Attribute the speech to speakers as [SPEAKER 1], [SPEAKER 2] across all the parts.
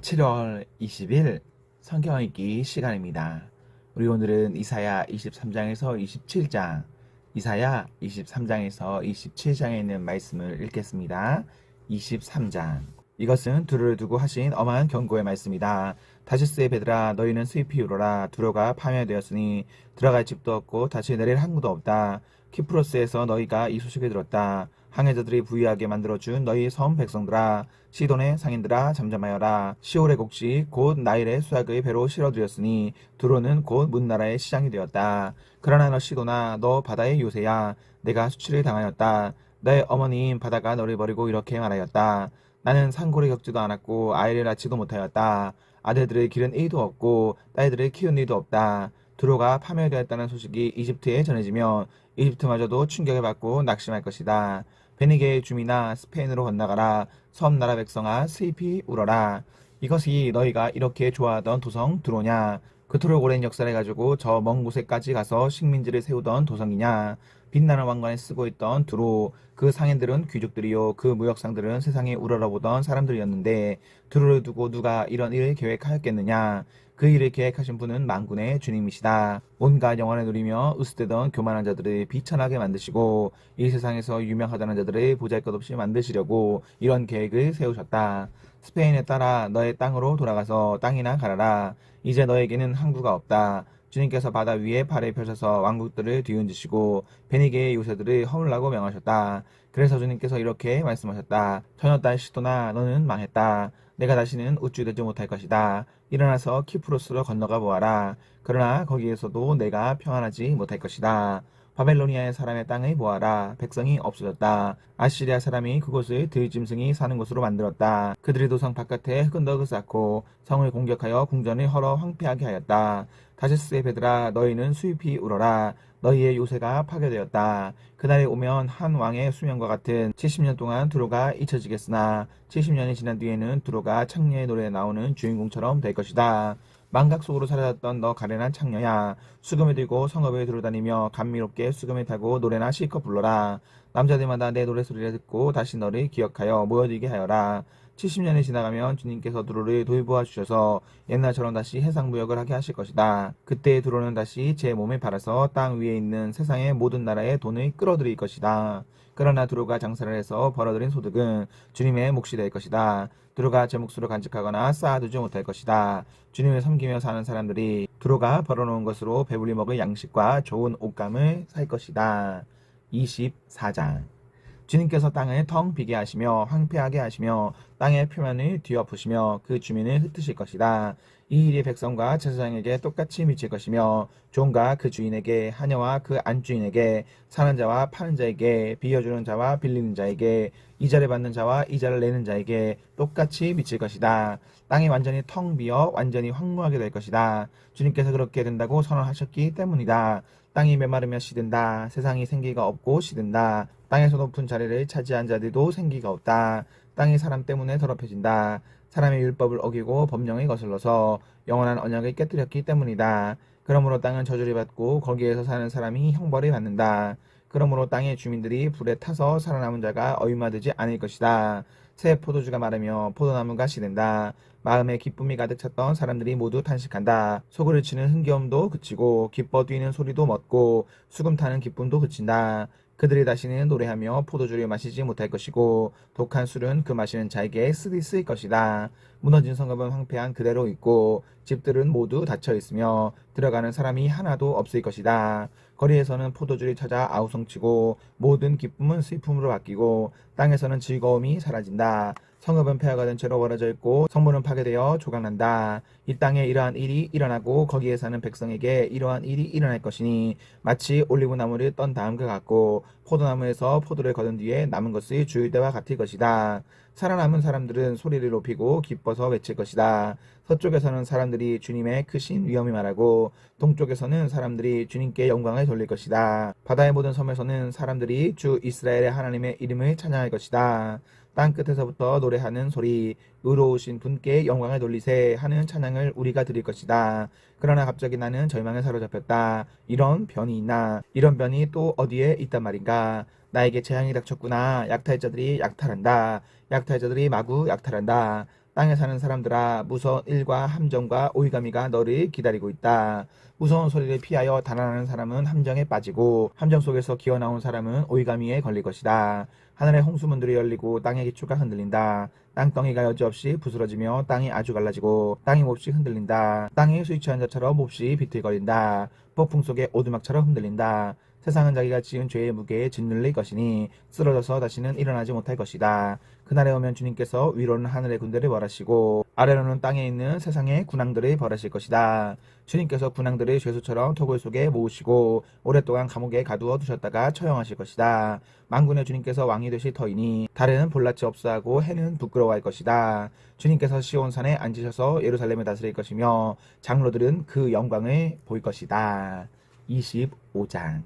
[SPEAKER 1] 7월 20일 성경 읽기 시간입니다. 우리 오늘은 이사야 23장에서 27장, 이사야 23장에서 27장에 있는 말씀을 읽겠습니다. 23장. 이것은 두루를 두고 하신 엄한 경고의 말씀이다. 다시스의 배들아, 너희는 수입이 우러라. 두로가 파멸되었으니 들어갈 집도 없고 다시 내릴 항구도 없다. 키프로스에서 너희가 이 소식을 들었다. 항해자들이 부유하게 만들어준 너희 섬 백성들아, 시돈의 상인들아, 잠잠하여라. 시올의 곡식 곧 나일의 수확의 배로 실어드렸으니 두로는 곧 문나라의 시장이 되었다. 그러나 너 시돈아, 너 바다의 요새야. 내가 수치를 당하였다. 내 어머니인 바다가 너를 버리고 이렇게 말하였다. 나는 산고를 겪지도 않았고 아이를 낳지도 못하였다. 아들들을 기른 이도 없고 딸들을 키운 이도 없다. 두로가 파멸되었다는 소식이 이집트에 전해지면 이집트마저도 충격을 받고 낙심할 것이다. 베니게의 주민아, 스페인으로 건너가라. 섬 나라 백성아, 슬피 울어라. 이것이 너희가 이렇게 좋아하던 도성 두로냐? 그토록 오랜 역사를 가지고 저 먼 곳에까지 가서 식민지를 세우던 도성이냐? 빛나는 왕관에 쓰고 있던 두로, 그 상인들은 귀족들이요, 그 무역상들은 세상에 우러러보던 사람들이었는데 두로를 두고 누가 이런 일을 계획하였겠느냐? 그 일을 계획하신 분은 만군의 주님이시다. 온갖 영원을 누리며 으스대던 교만한 자들을 비천하게 만드시고 이 세상에서 유명하다는 자들을 보잘것없이 만드시려고 이런 계획을 세우셨다. 스페인에 따라 너의 땅으로 돌아가서 땅이나 갈아라. 이제 너에게는 항구가 없다. 주님께서 바다 위에 발을 펴셔서 왕국들을 뒤흔드시고 베니게의 요새들을 허물라고 명하셨다. 그래서 주님께서 이렇게 말씀하셨다. 처녀 딸 시도나, 너는 망했다. 내가 다시는 우쭐대지 못할 것이다. 일어나서 키프로스로 건너가 보아라. 그러나 거기에서도 내가 평안하지 못할 것이다. 바벨로니아의 사람의 땅을 보아라. 백성이 없어졌다. 아시리아 사람이 그곳을 들짐승이 사는 곳으로 만들었다. 그들이 도성 바깥에 흙은 덕을 쌓고 성을 공격하여 궁전을 헐어 황폐하게 하였다. 다시스의 배들아, 너희는 수입이 울어라. 너희의 요새가 파괴되었다. 그날이 오면 한 왕의 수명과 같은 70년 동안 두로가 잊혀지겠으나 70년이 지난 뒤에는 두로가 창녀의 노래에 나오는 주인공처럼 될 것이다. 망각 속으로 사라졌던 너 가련한 창녀야, 수금을 들고 성읍을 두루다니며 감미롭게 수금을 타고 노래나 실컷 불러라. 남자들마다 내 노래소리를 듣고 다시 너를 기억하여 모여들게 하여라. 70년이 지나가면 주님께서 두로를 돌보아 주셔서 옛날처럼 다시 해상무역을 하게 하실 것이다. 그때 두로는 다시 제 몸에 팔아서 땅 위에 있는 세상의 모든 나라의 돈을 끌어들일 것이다. 그러나 두로가 장사를 해서 벌어들인 소득은 주님의 몫이 될 것이다. 두로가 제 몫으로 간직하거나 쌓아두지 못할 것이다. 주님을 섬기며 사는 사람들이 두로가 벌어놓은 것으로 배불리 먹을 양식과 좋은 옷감을 살 것이다. 24장. 주님께서 땅을 텅 비게 하시며 황폐하게 하시며 땅의 표면을 뒤엎으시며 그 주민을 흩으실 것이다. 이 일이 백성과 제사장에게 똑같이 미칠 것이며 종과 그 주인에게, 하녀와 그 안주인에게, 사는 자와 파는 자에게, 빌려주는 자와 빌리는 자에게, 이자를 받는 자와 이자를 내는 자에게 똑같이 미칠 것이다. 땅이 완전히 텅 비어 완전히 황무하게 될 것이다. 주님께서 그렇게 된다고 선언하셨기 때문이다. 땅이 메마르며 시든다. 세상이 생기가 없고 시든다. 땅에서 높은 자리를 차지한 자들도 생기가 없다. 땅이 사람 때문에 더럽혀진다. 사람의 율법을 어기고 법령을 거슬러서 영원한 언약을 깨뜨렸기 때문이다. 그러므로 땅은 저주를 받고 거기에서 사는 사람이 형벌을 받는다. 그러므로 땅의 주민들이 불에 타서 살아남은 자가 얼마되지 않을 것이다. 새 포도주가 마르며 포도나무가 시든다. 마음에 기쁨이 가득 찼던 사람들이 모두 탄식한다. 소리를 치는 흥겨움도 그치고 기뻐 뛰는 소리도 멎고 수금 타는 기쁨도 그친다. 그들이 다시는 노래하며 포도주를 마시지 못할 것이고 독한 술은 그 마시는 자에게 쓰일 것이다. 무너진 성읍은 황폐한 그대로 있고 집들은 모두 닫혀 있으며 들어가는 사람이 하나도 없을 것이다. 거리에서는 포도주를 찾아 아우성치고 모든 기쁨은 슬픔으로 바뀌고 땅에서는 즐거움이 사라진다. 성읍은 폐허가 된 채로 벌어져 있고 성문은 파괴되어 조각난다. 이 땅에 이러한 일이 일어나고 거기에 사는 백성에게 이러한 일이 일어날 것이니 마치 올리브나무를 떤 다음과 같고 포도나무에서 포도를 거둔 뒤에 남은 것을 주울 때와 같을 것이다. 살아남은 사람들은 소리를 높이고 기뻐서 외칠 것이다. 서쪽에서는 사람들이 주님의 크신 위엄이 말하고 동쪽에서는 사람들이 주님께 영광을 돌릴 것이다. 바다의 모든 섬에서는 사람들이 주 이스라엘의 하나님의 이름을 찬양할 것이다. 땅 끝에서부터 노래하는 소리, 의로우신 분께 영광을 돌리세 하는 찬양을 우리가 드릴 것이다. 그러나 갑자기 나는 절망에 사로잡혔다. 이런 변이 있나? 이런 변이 또 어디에 있단 말인가? 나에게 재앙이 닥쳤구나. 약탈자들이 약탈한다. 약탈자들이 마구 약탈한다. 땅에 사는 사람들아, 무서운 일과 함정과 오이가미가 너를 기다리고 있다. 무서운 소리를 피하여 달아나는 사람은 함정에 빠지고 함정 속에서 기어나온 사람은 오이가미에 걸릴 것이다. 하늘의 홍수문들이 열리고 땅의 기초가 흔들린다. 땅덩이가 여지없이 부스러지며 땅이 아주 갈라지고 땅이 몹시 흔들린다. 땅이 술 취한 자처럼 몹시 비틀거린다. 폭풍 속에 오두막처럼 흔들린다. 세상은 자기가 지은 죄의 무게에 짓눌릴 것이니 쓰러져서 다시는 일어나지 못할 것이다. 그날에 오면 주님께서 위로는 하늘의 군대를 벌하시고 아래로는 땅에 있는 세상의 군왕들을 벌하실 것이다. 주님께서 군왕들을 죄수처럼 토굴 속에 모으시고 오랫동안 감옥에 가두어 두셨다가 처형하실 것이다. 만군의 주님께서 왕이 되실 터이니 달은 볼낯이 없어하고 해는 부끄러워할 것이다. 주님께서 시온산에 앉으셔서 예루살렘을 다스릴 것이며 장로들은 그 영광을 볼 것이다. 25장.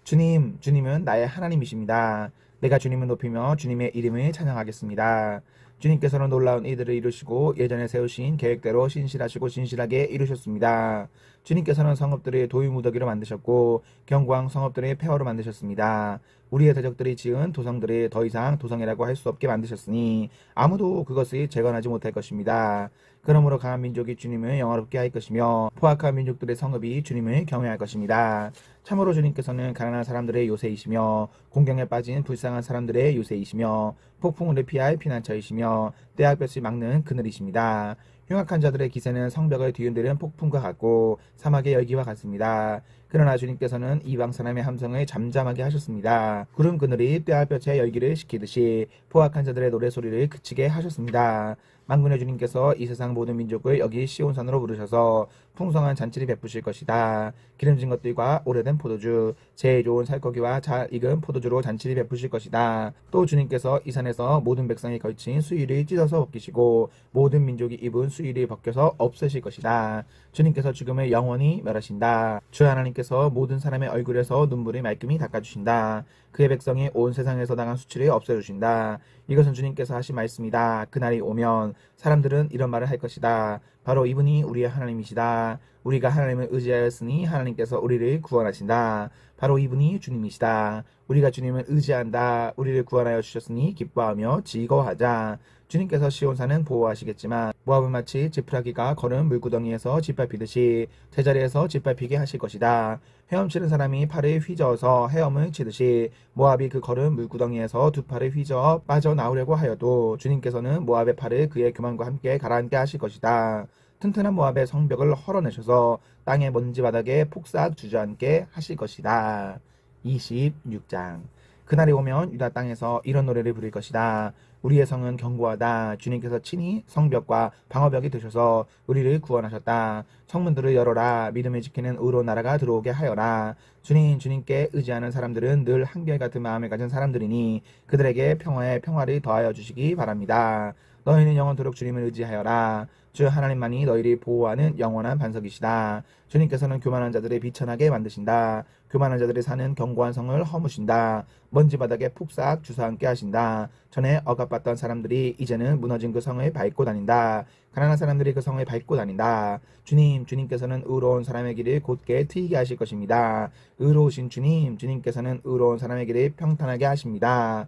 [SPEAKER 1] 주님은 나의 하나님이십니다. 내가 주님을 높이며 주님의 이름을 찬양하겠습니다. 주님께서는 놀라운 일들을 이루시고 예전에 세우신 계획대로 신실하시고 진실하게 이루셨습니다. 주님께서는 성읍들을 도유무더기로 만드셨고 경광 성읍들을 폐허로 만드셨습니다. 우리의 대적들이 지은 도성들을 더 이상 도성이라고 할 수 없게 만드셨으니 아무도 그것을 재건하지 못할 것입니다. 그러므로 강한 민족이 주님을 영화롭게 할 것이며 포악한 민족들의 성읍이 주님을 경외할 것입니다. 참으로 주님께서는 가난한 사람들의 요새이시며 공경에 빠진 불쌍한 사람들의 요새이시며 폭풍우를 피할 피난처이시며 때학볕을 막는 그늘이십니다. 흉악한 자들의 기세는 성벽을 뒤흔드는 폭풍과 같고 사막의 열기와 같습니다. 그러나 주님께서는 이방 사람의 함성을 잠잠하게 하셨습니다. 구름 그늘이 떼알볕의 열기를 식히듯이 포악한 자들의 노래소리를 그치게 하셨습니다. 만군의 주님께서 이 세상 모든 민족을 여기 시온산으로 부르셔서 풍성한 잔치를 베푸실 것이다. 기름진 것들과 오래된 포도주, 제일 좋은 살코기와 잘 익은 포도주로 잔치를 베푸실 것이다. 또 주님께서 이 산에서 모든 백성이 걸친 수의를 찢어서 벗기시고 모든 민족이 입은 수의를 벗겨서 없애실 것이다. 주님께서 죽음을 영원히 멸하신다. 주 하나님께서 모든 사람의 얼굴에서 눈물을 말끔히 닦아주신다. 그의 백성이 온 세상에서 당한 수치를 없애주신다. 이것은 주님께서 하신 말씀이다. 그날이 오면 사람들은 이런 말을 할 것이다. 바로 이분이 우리의 하나님이시다. 우리가 하나님을 의지하였으니 하나님께서 우리를 구원하신다. 바로 이분이 주님이시다. 우리가 주님을 의지한다. 우리를 구원하여 주셨으니 기뻐하며 즐거워하자. 주님께서 시온산은 보호하시겠지만 모압은 마치 지푸라기가 거른 물구덩이에서 짓밟히듯이 제자리에서 짓밟히게 하실 것이다. 헤엄치는 사람이 팔을 휘저어서 헤엄을 치듯이 모압이 그 거른 물구덩이에서 두 팔을 휘저어 빠져나오려고 하여도 주님께서는 모압의 팔을 그의 교만과 함께 가라앉게 하실 것이다. 튼튼한 모압의 성벽을 헐어내셔서 땅의 먼지 바닥에 폭삭 주저앉게 하실 것이다. 26장. 그날이 오면 유다 땅에서 이런 노래를 부를 것이다. 우리의 성은 견고하다. 주님께서 친히 성벽과 방어벽이 되셔서 우리를 구원하셨다. 성문들을 열어라. 믿음을 지키는 의로운 나라가 들어오게 하여라. 주님께 의지하는 사람들은 늘 한결같은 마음을 가진 사람들이니 그들에게 평화에 평화를 더하여 주시기 바랍니다. 너희는 영원토록 주님을 의지하여라. 주 하나님만이 너희를 보호하는 영원한 반석이시다. 주님께서는 교만한 자들을 비천하게 만드신다. 교만한 자들이 사는 견고한 성을 허무신다. 먼지 바닥에 푹싹 주저앉게 하신다. 전에 억압받던 사람들이 이제는 무너진 그 성을 밟고 다닌다. 가난한 사람들이 그 성을 밟고 다닌다. 주님께서는 의로운 사람의 길을 곧게 트이게 하실 것입니다. 의로우신 주님께서는 의로운 사람의 길을 평탄하게 하십니다.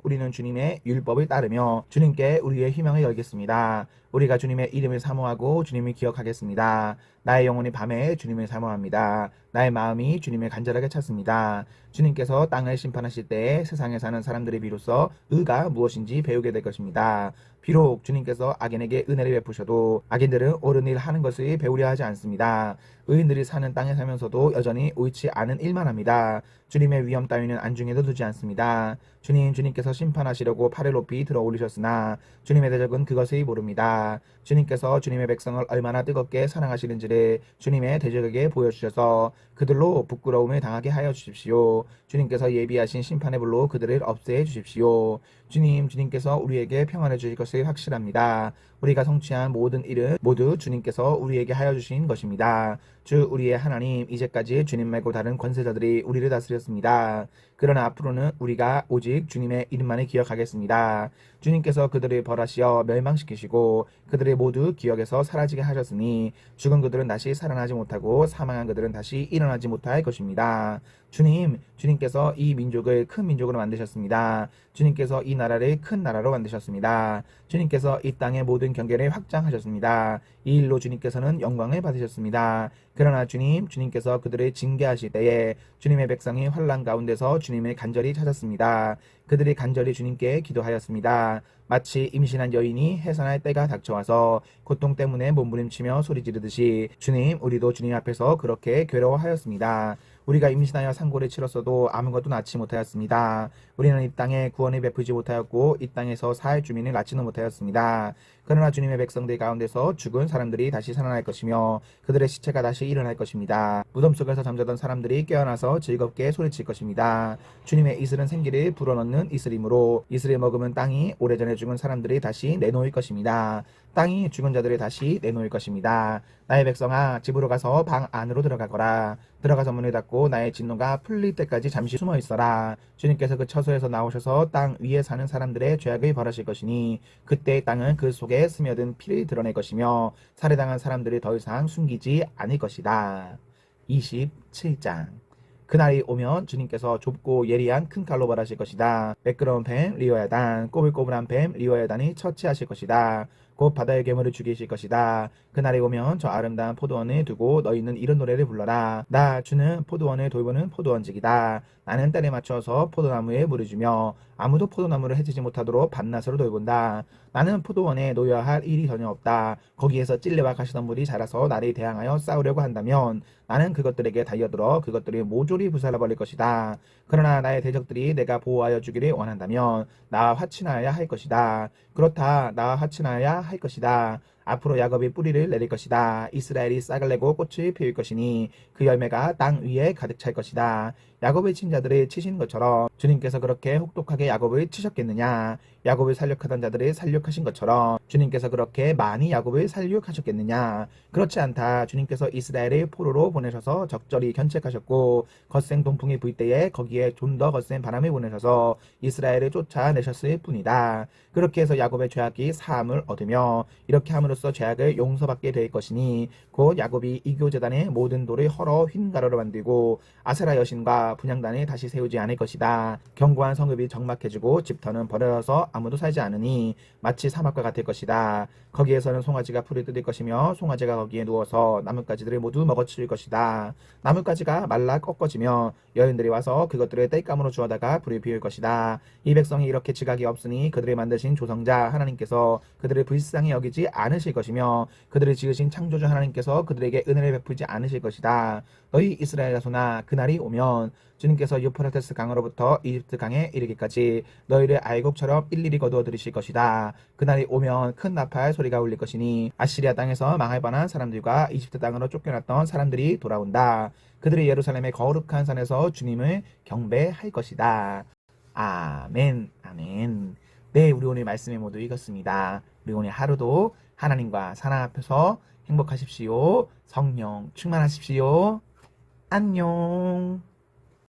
[SPEAKER 1] 우리는 주님의 율법을 따르며 주님께 우리의 희망을 열겠습니다. 우리가 주님의 이름을 사모하고 주님을 기억하겠습니다. 나의 영혼이 밤에 주님을 사모합니다. 나의 마음이 주님을 간절하게 찾습니다. 주님께서 땅을 심판하실 때에 세상에 사는 사람들이 비로소 의가 무엇인지 배우게 될 것입니다. 비록 주님께서 악인에게 은혜를 베푸셔도 악인들은 옳은 일 하는 것을 배우려 하지 않습니다. 의인들이 사는 땅에 살면서도 여전히 옳지 않은 일만 합니다. 주님의 위엄 따위는 안중에도 두지 않습니다. 주님께서 심판하시려고 팔을 높이 들어 올리셨으나 주님의 대적은 그것을 모릅니다. 주님께서 주님의 백성을 얼마나 뜨겁게 사랑하시는지를 주님의 대적에게 보여주셔서 그들로 부끄러움을 당하게 하여 주십시오. 주님께서 예비하신 심판의 불로 그들을 없애 주십시오. 주님께서 우리에게 평안해 주실 것을 확실합니다. 우리가 성취한 모든 일은 모두 주님께서 우리에게 하여 주신 것입니다. 주 우리의 하나님, 이제까지 주님 말고 다른 권세자들이 우리를 다스렸습니다. 그러나 앞으로는 우리가 오직 주님의 이름만을 기억하겠습니다. 주님께서 그들을 벌하시어 멸망시키시고 그들의 모두 기억에서 사라지게 하셨으니 죽은 그들은 다시 살아나지 못하고 사망한 그들은 다시 일어나지 못할 것입니다. 주님께서 이 민족을 큰 민족으로 만드셨습니다. 주님께서 이 나라를 큰 나라로 만드셨습니다. 주님께서 이 땅의 모든 경계를 확장하셨습니다. 이 일로 주님께서는 영광을 받으셨습니다. 그러나 주님께서 그들을 징계하실 때에 주님의 백성이 환난 가운데서 주님을 간절히 찾았습니다. 그들이 간절히 주님께 기도하였습니다. 마치 임신한 여인이 해산할 때가 닥쳐와서 고통 때문에 몸부림치며 소리 지르듯이 우리도 주님 앞에서 그렇게 괴로워하였습니다. 우리가 임신하여 상고를 치렀어도 아무것도 낳지 못하였습니다. 우리는 이 땅에 구원을 베푸지 못하였고 이 땅에서 살 주민을 낳지는 못하였습니다. 그러나 주님의 백성들 가운데서 죽은 사람들이 다시 살아날 것이며 그들의 시체가 다시 일어날 것입니다. 무덤 속에서 잠자던 사람들이 깨어나서 즐겁게 소리칠 것입니다. 주님의 이슬은 생기를 불어넣는 이슬이므로 이슬을 먹으면 땅이 오래전에 죽은 사람들이 다시 내놓을 것입니다. 땅이 죽은 자들을 다시 내놓을 것입니다. 나의 백성아, 집으로 가서 방 안으로 들어가거라. 들어가서 문을 닫고 나의 진노가 풀릴 때까지 잠시 숨어 있어라. 주님께서 그 처소에서 나오셔서 땅 위에 사는 사람들의 죄악을 벌하실 것이니 그때 땅은 그 속에 스며든 피를 드러낼 것이며 살해당한 사람들을 더 이상 숨기지 않을 것이다. 27장. 그날이 오면 주님께서 좁고 예리한 큰 칼로 벌하실 것이다. 매끄러운 뱀 리오야단, 꼬불꼬불한 뱀 리오야단이 처치하실 것이다. 곧 바다의 괴물을 죽이실 것이다. 그날이 오면 저 아름다운 포도원을 두고 너희는 이런 노래를 불러라. 나 주는 포도원을 돌보는 포도원직이다. 나는 때에 맞춰서 포도나무에 물을 주며 아무도 포도나무를 해치지 못하도록 밤낮으로 돌본다. 나는 포도원에 놓여야 할 일이 전혀 없다. 거기에서 찔레와 가시덤불이 자라서 나를 대항하여 싸우려고 한다면 나는 그것들에게 달려들어 그것들을 모조리 부살라버릴 것이다. 그러나 나의 대적들이 내가 보호하여 주기를 원한다면 나와 화친하여야 할 것이다. 그렇다, 나와 화친하여야 할 것이다. 앞으로 야곱이 뿌리를 내릴 것이다. 이스라엘이 싹을 내고 꽃을 피울 것이니 그 열매가 땅 위에 가득 찰 것이다. 야곱의 친 자들을 치신 것처럼 주님께서 그렇게 혹독하게 야곱을 치셨겠느냐? 야곱을 살육하던 자들을 살육하신 것처럼 주님께서 그렇게 많이 야곱을 살육하셨겠느냐? 그렇지 않다. 주님께서 이스라엘을 포로로 보내셔서 적절히 견책하셨고 거센 동풍이 불 때에 거기에 좀 더 거센 바람을 보내셔서 이스라엘을 쫓아내셨을 뿐이다. 그렇게 해서 야곱의 죄악이 사함을 얻으며 이렇게 함으로써 죄악을 용서받게 될 것이니 곧 야곱이 이교제단의 모든 돌을 헐어 흰 가루로 만들고 아세라 여신과 분향단을 다시 세우지 않을 것이다. 견고한 성읍이 적막해지고 집터는 버려져서 아무도 살지 않으니 마치 사막과 같을 것이다. 거기에서는 송아지가 풀을 뜯을 것이며 송아지가 거기에 누워서 나뭇가지들을 모두 먹어치울 것이다. 나뭇가지가 말라 꺾어지며 여인들이 와서 그것들을 땔감으로 주워다가 불을 피울 것이다. 이 백성이 이렇게 지각이 없으니 그들을 만드신 조성자 하나님께서 그들을 불쌍히 여기지 않으실 것이며 그들을 지으신 창조주 하나님께서 그들에게 은혜를 베풀지 않으실 것이다. 너희 이스라엘 자손아, 그날이 오면 주님께서 유프라테스 강으로부터 이집트 강에 이르기까지 너희를 알곡처럼 일일이 거두어 들이실 것이다. 그날이 오면 큰 나팔 소리가 울릴 것이니 아시리아 땅에서 망할 뻔한 사람들과 이집트 땅으로 쫓겨났던 사람들이 돌아온다. 그들이 예루살렘의 거룩한 산에서 주님을 경배할 것이다. 아멘, 아멘. 네, 우리 오늘 말씀에 모두 읽었습니다. 우리 오늘 하루도 하나님과 사랑 앞에서 행복하십시오. 성령 충만하십시오. 안녕.